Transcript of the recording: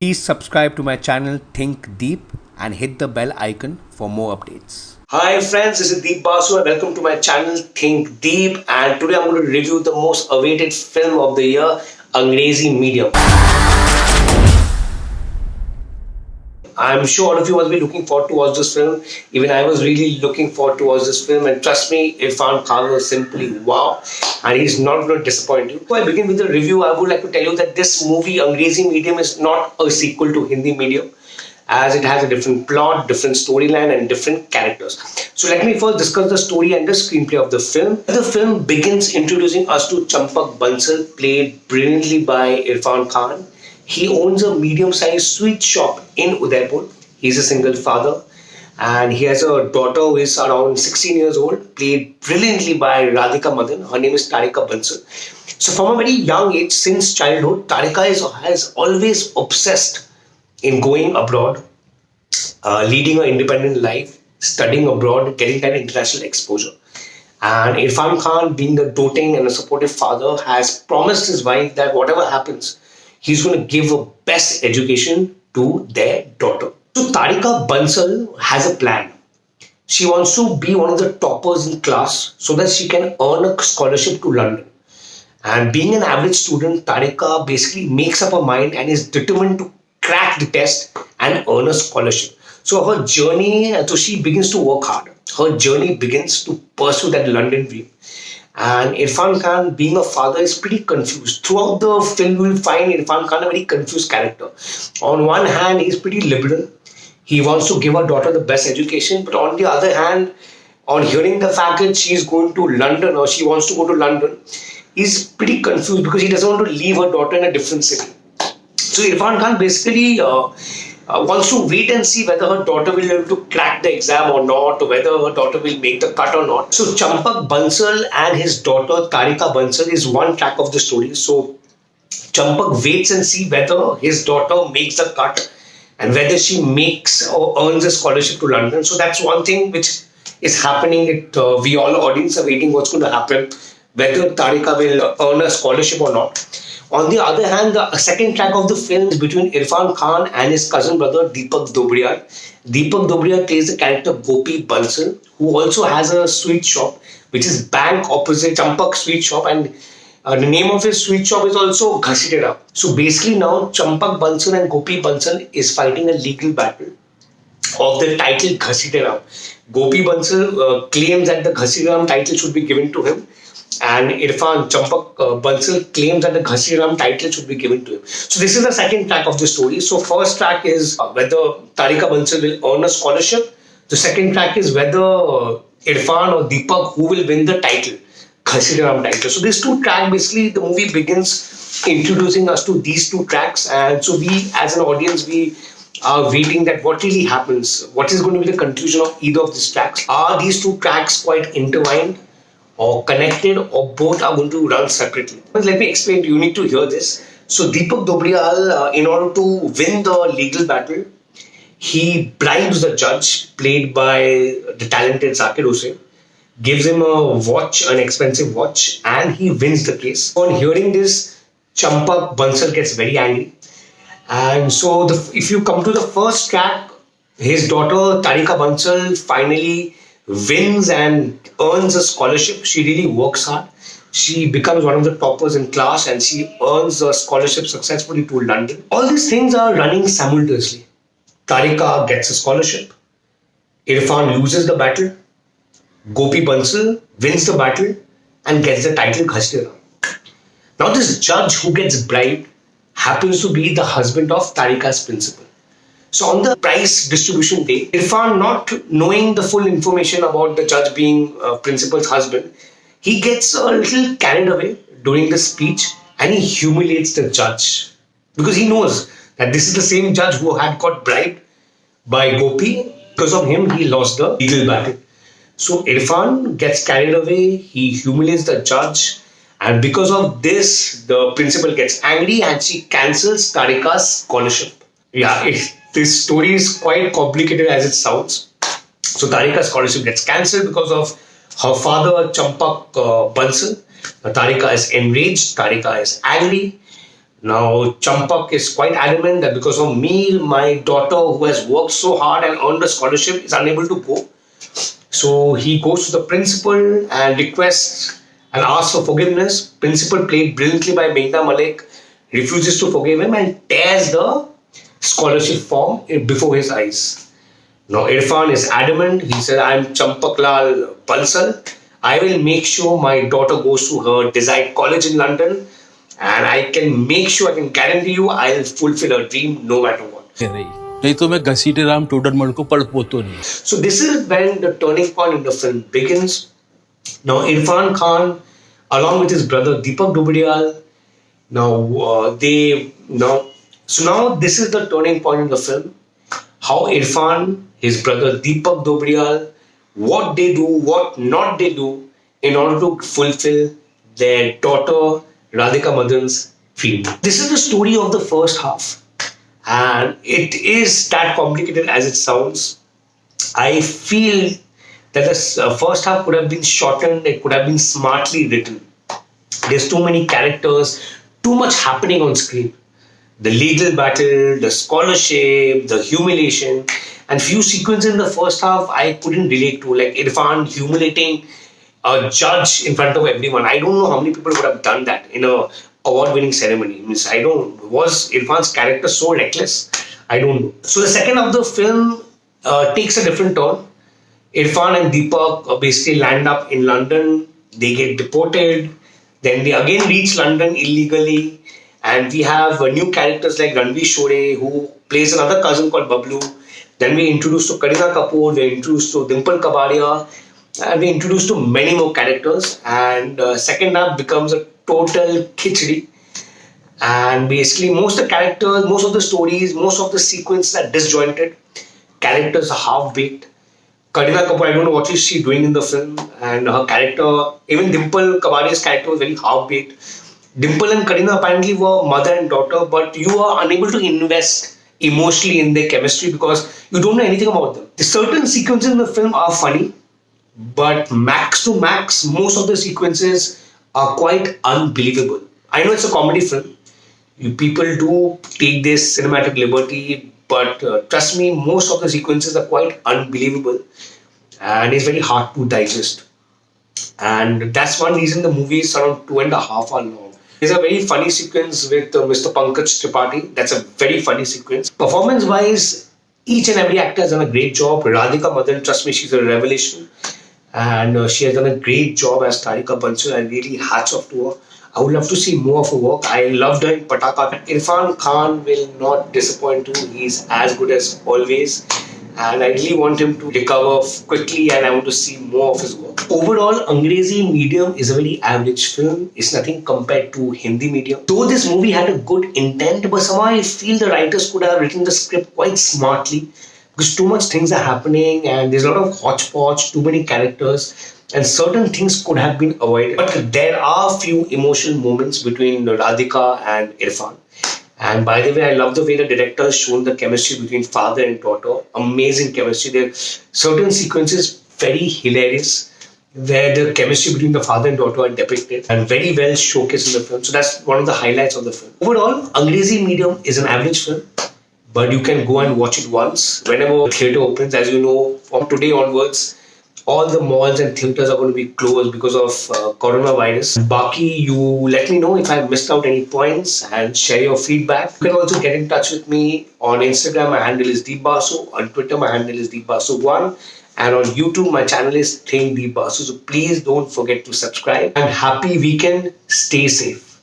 Please subscribe to my channel Think Deep and hit the bell icon for more updates. Hi friends, this is Basu and welcome to my channel Think Deep, and today I'm going to review the most awaited film of the year, Angrezi Medium. I'm sure all of you must be looking forward to watch this film. Even I was really looking forward to watch this film, and trust me, Irrfan Khan was simply wow, and he's not going to disappoint you. Before I begin with the review, I would like to tell you that this movie, Angrezi Medium, is not a sequel to Hindi Medium, as it has a different plot, different storyline, and different characters. So let me first discuss the story and the screenplay of the film. The film begins introducing us to Champak Bansal, played brilliantly by Irrfan Khan. He owns a medium-sized sweet shop in Udaipur. He's a single father, and he has a daughter who is around 16 years old, played brilliantly by Radhika Madan. Her name is Tarika Bansal. So from a very young age, since childhood, Tarika has always obsessed in going abroad, leading an independent life, studying abroad, getting that international exposure. And Irrfan Khan, being a doting and a supportive father, has promised his wife that whatever happens, he's going to give a best education to their daughter. So Tarika Bansal has a plan. She wants to be one of the toppers in class so that she can earn a scholarship to London. And being an average student, Tarika basically makes up her mind and is determined to crack the test and earn a scholarship. So her journey, so she begins to work hard. Her journey begins to pursue that London dream. And Irrfan Khan, being a father, is pretty confused. Throughout the film, you will find Irrfan Khan a very confused character. On one hand, he's pretty liberal. He wants to give her daughter the best education. But on the other hand, on hearing the fact that she's going to London or she wants to go to London, he's pretty confused because he doesn't want to leave her daughter in a different city. So Irrfan Khan basically wants to wait and see whether her daughter will be able to crack the exam or not, or whether her daughter will make the cut or not. So Champak Bansal and his daughter Tarika Bansal is one track of the story. So Champak waits and see whether his daughter makes the cut and whether she makes or earns a scholarship to London. So that's one thing which is happening. We all audience are waiting what's going to happen, whether Tarika will earn a scholarship or not. On the other hand, the second track of the film is between Irrfan Khan and his cousin brother Deepak Dobriyar. Deepak Dobriyar plays the character Gopi Bansal, who also has a sweet shop, which is bank opposite Champak Sweet Shop, and the name of his sweet shop is also Ghasitera. So basically now Champak Bansal and Gopi Bansal is fighting a legal battle of the title Ghasitera. Gopi Bansal claims that the Ghasitera title should be given to him, and Champak Bansal claims that the Ghasiram title should be given to him. So this is the second track of the story. So first track is whether Tarika Bansal will earn a scholarship. The second track is whether Irrfan or Deepak, who will win the title, Ghasiram title. So these two tracks, basically the movie begins introducing us to these two tracks, and so we as an audience, we are waiting that what really happens, what is going to be the conclusion of either of these tracks. Are these two tracks quite intertwined or connected, or both are going to run separately? But let me explain, you need to hear this. So Deepak Dobriyal, in order to win the legal battle, he bribes the judge, played by the talented Zakir Hussain, gives him a watch, an expensive watch, and he wins the case. On hearing this, Champak Bansal gets very angry. And so if you come to the first track, his daughter Tarika Bansal finally wins and earns a scholarship. She really works hard. She becomes one of the toppers in class and she earns a scholarship successfully to London. All these things are running simultaneously. Tarika gets a scholarship. Irrfan loses the battle. Gopi Bansal wins the battle and gets the title Ghasitera. Now this judge who gets bribed happens to be the husband of Tarika's principal. So on the prize distribution day, Irrfan, not knowing the full information about the judge being principal's husband, he gets a little carried away during the speech and he humiliates the judge because he knows that this is the same judge who had got bribed by Gopi. Because of him, he lost the legal battle. So Irrfan gets carried away, he humiliates the judge, and because of this, the principal gets angry and she cancels Tarika's scholarship. Yeah, this story is quite complicated as it sounds. So Tarika's scholarship gets cancelled because of her father Champak Bansal. Tarika is enraged, Tarika is angry. Now, Champak is quite adamant that because of me, my daughter, who has worked so hard and earned a scholarship, is unable to go. So he goes to the principal and requests and asks for forgiveness. Principal, played brilliantly by Meghna Malik, refuses to forgive him and tears the scholarship form before his eyes. Now Irrfan is adamant. He said, I'm Champaklal Bansal. I will make sure my daughter goes to her desired college in London, and I can make sure, I can guarantee you, I'll fulfill her dream no matter what. नहीं तो मैं घसीटे राम टोडरमल को पढ़ पोतो नहीं. So this is when the turning point in the film begins. Now Irrfan Khan, along with his brother Deepak Dobriyal, now this is the turning point in the film. How Irrfan, his brother Deepak Dobriyal, what they do, what not they do in order to fulfill their daughter Radhika Madan's dream. This is the story of the first half, and it is that complicated as it sounds. I feel that the first half could have been shortened, it could have been smartly written. There's too many characters, too much happening on screen. The legal battle, the scholarship, the humiliation, and few sequences in the first half I couldn't relate to, like Irrfan humiliating a judge in front of everyone. I don't know how many people would have done that in a award-winning ceremony. Was Irrfan's character so reckless? I don't know. So the second half of the film takes a different turn. Irrfan and Deepak basically land up in London. They get deported. Then they again reach London illegally. And we have new characters like Ranveer Shore, who plays another cousin called Bablu. Then we're introduced to Kareena Kapoor, we're introduced to Dimple Kabadia, and we're introduced to many more characters. And second half becomes a total khichdi. And basically most of the characters, most of the stories, most of the sequences are disjointed. Characters are half-baked. Kareena Kapoor, I don't know what is she doing in the film. And her character, even Dimple Kabadia's character was very half-baked. Dimple and Kareena apparently were mother and daughter, but you are unable to invest emotionally in their chemistry because you don't know anything about them. The certain sequences in the film are funny, but max to max, most of the sequences are quite unbelievable. I know it's a comedy film. People do take this cinematic liberty, but trust me, most of the sequences are quite unbelievable and it's very hard to digest. And that's one reason the movie is around 2.5 hours long. There's a very funny sequence with Mr. Pankaj Tripathi. That's a very funny sequence. Performance-wise, each and every actor has done a great job. Radhika Madan, trust me, she's a revelation. And she has done a great job as Tarika Bansal. I really hats off to her. I would love to see more of her work. I loved her in Pataka. Irrfan Khan will not disappoint you. He's as good as always. And I really want him to recover quickly and I want to see more of his work. Overall, Angrezi medium is a very average film. It's nothing compared to Hindi medium. Though this movie had a good intent, but somehow I feel the writers could have written the script quite smartly because too much things are happening and there's a lot of hodgepodge, too many characters and certain things could have been avoided. But there are few emotional moments between Radhika and Irrfan. And by the way, I love the way the director has shown the chemistry between father and daughter. Amazing chemistry. There are certain sequences very hilarious where the chemistry between the father and daughter are depicted and very well showcased in the film. So that's one of the highlights of the film. Overall, Angrezi medium is an average film, but you can go and watch it once whenever the theatre opens. As you know, from today onwards, all the malls and theatres are going to be closed because of coronavirus. Baki, you let me know if I missed out any points and share your feedback. You can also get in touch with me on Instagram. My handle is Basu. On Twitter, my handle is Basu1. And on YouTube, my channel is Think Basu. So please don't forget to subscribe. And happy weekend. Stay safe.